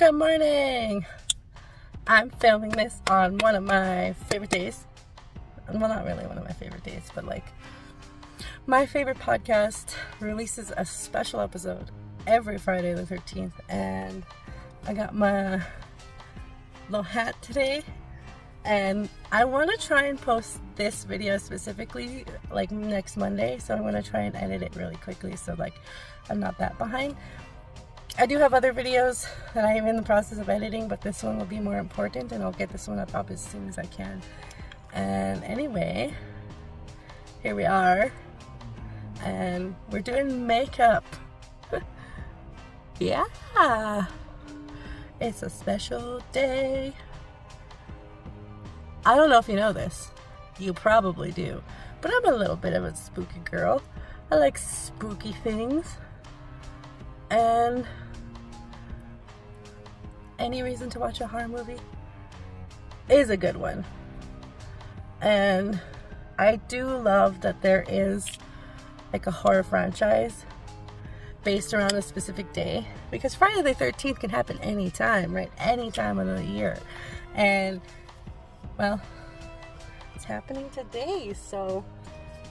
Good morning! I'm filming this on one of my favorite days. Well, not really one of my favorite days, but like my favorite podcast releases a special episode every Friday the 13th, and I got my little hat today, and I want to try and post this video specifically like next Monday, so I'm going to try and edit it really quickly so like I'm not that behind. I do have other videos that I am in the process of editing, but this one will be more important, and I'll get this one up as soon as I can. And anyway, here we are, and we're doing makeup. Yeah, it's a special day. I don't know if you know this. You probably do, but I'm a little bit of a spooky girl. I like spooky things, and any reason to watch a horror movie is a good one. And I do love that there is like a horror franchise based around a specific day, because Friday the 13th can happen anytime, right? Any time of the year. And well, it's happening today, so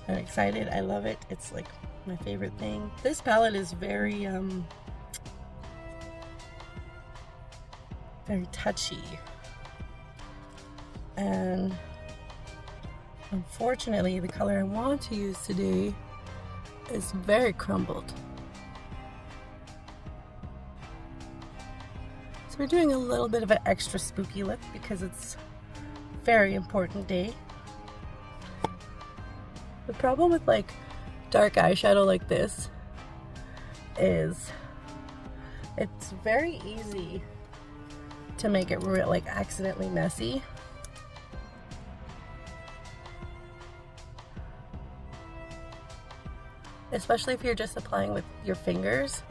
I'm excited. I love it. It's like my favorite thing. This palette is very touchy, and unfortunately the color I want to use today is very crumbled. So we're doing a little bit of an extra spooky look because it's a very important day. The problem with like dark eyeshadow like this is it's very easy to make it like accidentally messy. Especially if you're just applying with your fingers.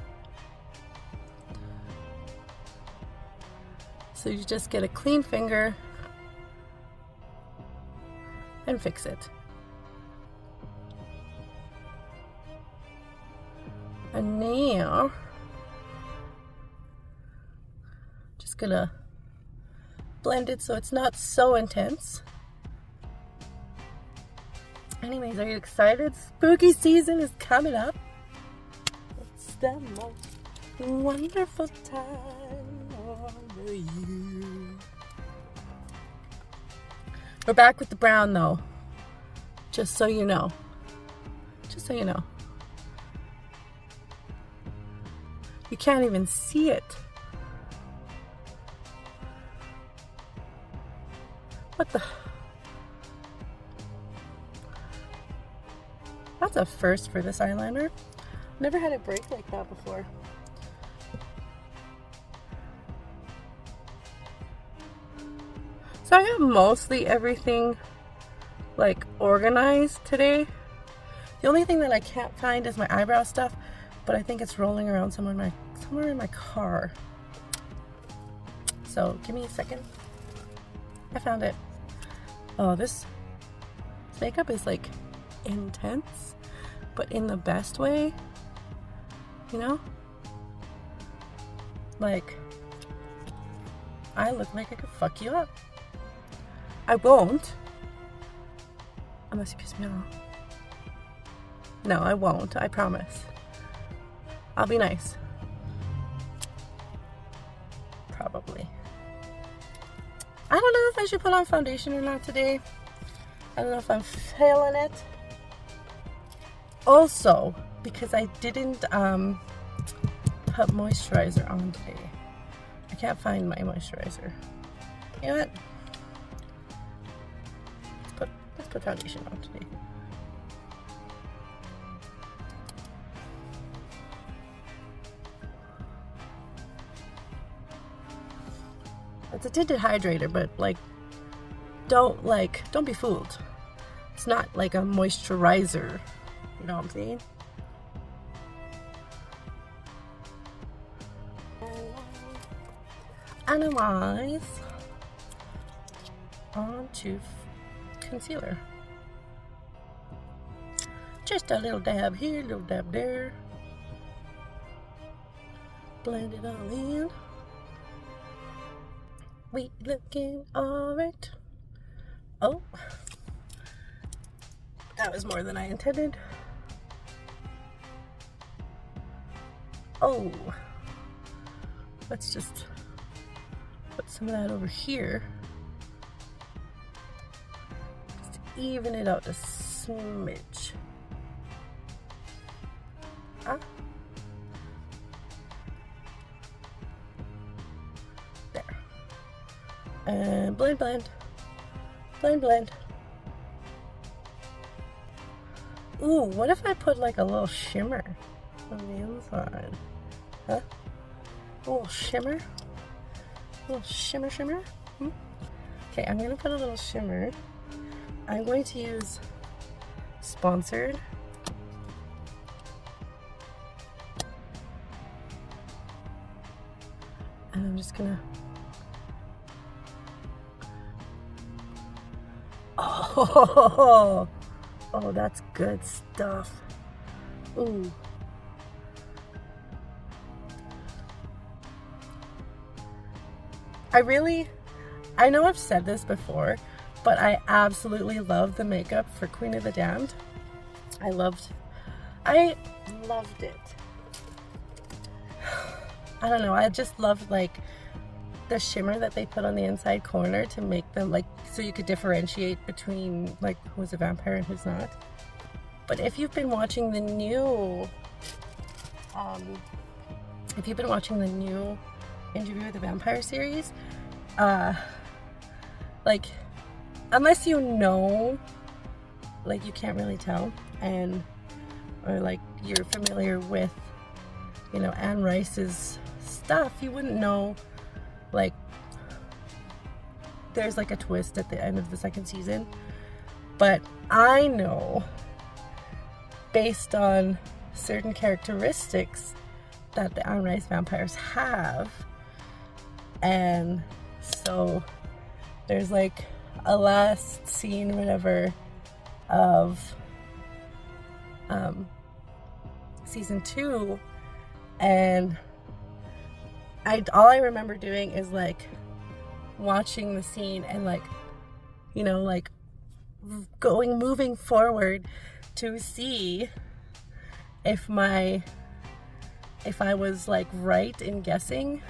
So you just get a clean finger and fix it. And now just gonna blend it so it's not so intense. Anyways, are you excited? Spooky season is coming up. It's the most wonderful time of the year. We're back with the brown though, just so you know. Just so you know. You can't even see it. What the? That's a first for this eyeliner. Never had it break like that before. So I have mostly everything like organized today. The only thing that I can't find is my eyebrow stuff, but I think it's rolling around somewhere in my car. So give me a second. I found it. Oh, this makeup is like intense, but in the best way, you know? Like, I look like I could fuck you up. I won't, unless you piss me off. No, I won't, I promise. I'll be nice. Probably. I don't know if I should put on foundation or not today. I don't know if I'm feeling it. Also, because I didn't put moisturizer on today. I can't find my moisturizer. You know what? Let's put foundation on today. It's a tinted hydrator, but like don't be fooled. It's not like a moisturizer. You know what I'm saying? Otherwise, on to concealer. Just a little dab here, little dab there. Blend it all in. We looking alright. Oh, that was more than I intended. Oh, let's just put some of that over here. Just to even it out a smidge. Ah. There. And blend, blend. Blend, blend. Ooh, what if I put like a little shimmer on the inside? Huh? A little shimmer? A little shimmer, shimmer? Hmm? Okay, I'm gonna put a little shimmer. I'm going to use Sponsored. And I'm just gonna... Oh, oh, that's good stuff. Ooh. I know I've said this before, but I absolutely love the makeup for Queen of the Damned. I loved it. I don't know, I just loved like the shimmer that they put on the inside corner to make them like, so you could differentiate between like who's a vampire and who's not. But if you've been watching the new, Interview with the Vampire series, like, unless you know, like you can't really tell, or like you're familiar with, you know, Anne Rice's stuff, you wouldn't know, like, there's like a twist at the end of the second season. But I know, based on certain characteristics that the Anne Rice vampires have, and so there's like a last scene, whatever, of season 2, and all I remember doing is like watching the scene and like, you know, like moving forward to see if I was like right in guessing.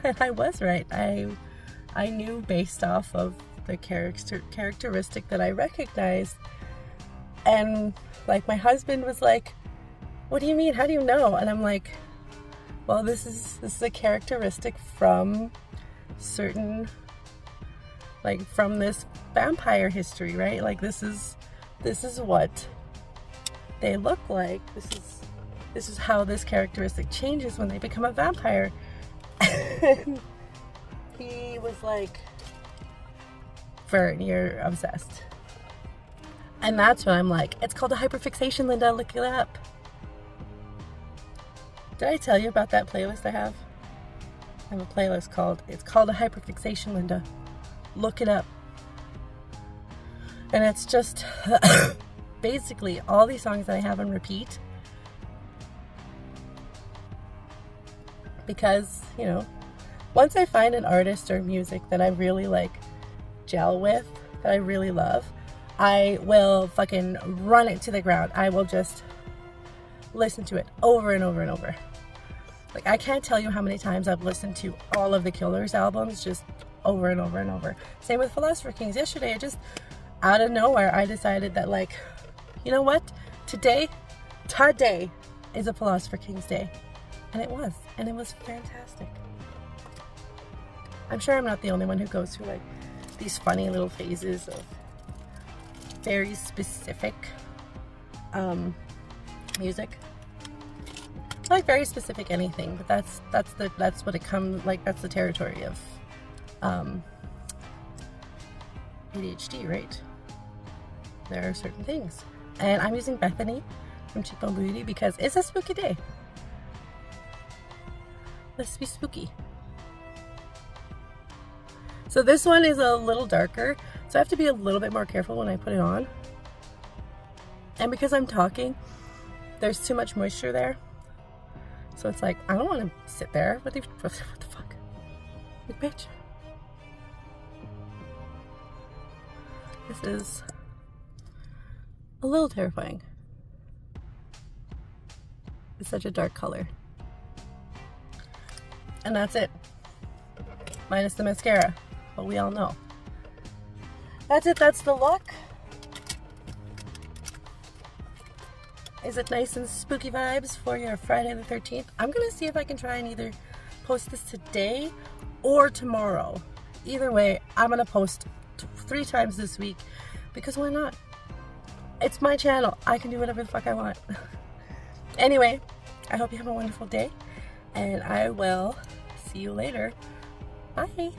And I was right. I knew based off of the characteristic that I recognized. And like my husband was like, what do you mean? How do you know? And I'm like, well, this is a characteristic from certain, like from this vampire history, right? Like this is what they look like. This is how this characteristic changes when they become a vampire. And he was like, Vern, you're obsessed. And that's when I'm like, it's called a hyperfixation, Linda, look it up. Did I tell you about that playlist I have? I have a playlist it's called a hyperfixation, Linda. Look it up. And it's just basically all these songs that I have on repeat. Because, you know, once I find an artist or music that I really like gel with, that I really love, I will fucking run it to the ground. I will just listen to it over and over and over. Like, I can't tell you how many times I've listened to all of the Killers albums just over and over and over. Same with Philosopher Kings. Yesterday, I just, out of nowhere, I decided that, like, you know what? Today is a Philosopher Kings day. And it was fantastic. I'm sure I'm not the only one who goes through, like, these funny little phases of very specific music. I like very specific anything, but that's what it comes like. That's the territory of ADHD, right? There are certain things, and I'm using Bethany from Cheekbone Beauty because it's a spooky day. Let's be spooky. So this one is a little darker, so I have to be a little bit more careful when I put it on. And because I'm talking, there's too much moisture there. So it's like, I don't want to sit there. What the fuck? Like, bitch. This is a little terrifying. It's such a dark color. And that's it. Minus the mascara. But we all know. That's it. That's the look. Is it nice and spooky vibes for your Friday the 13th? I'm going to see if I can try and either post this today or tomorrow. Either way, I'm going to post 3 times this week because why not? It's my channel. I can do whatever the fuck I want. Anyway, I hope you have a wonderful day and I will see you later. Bye.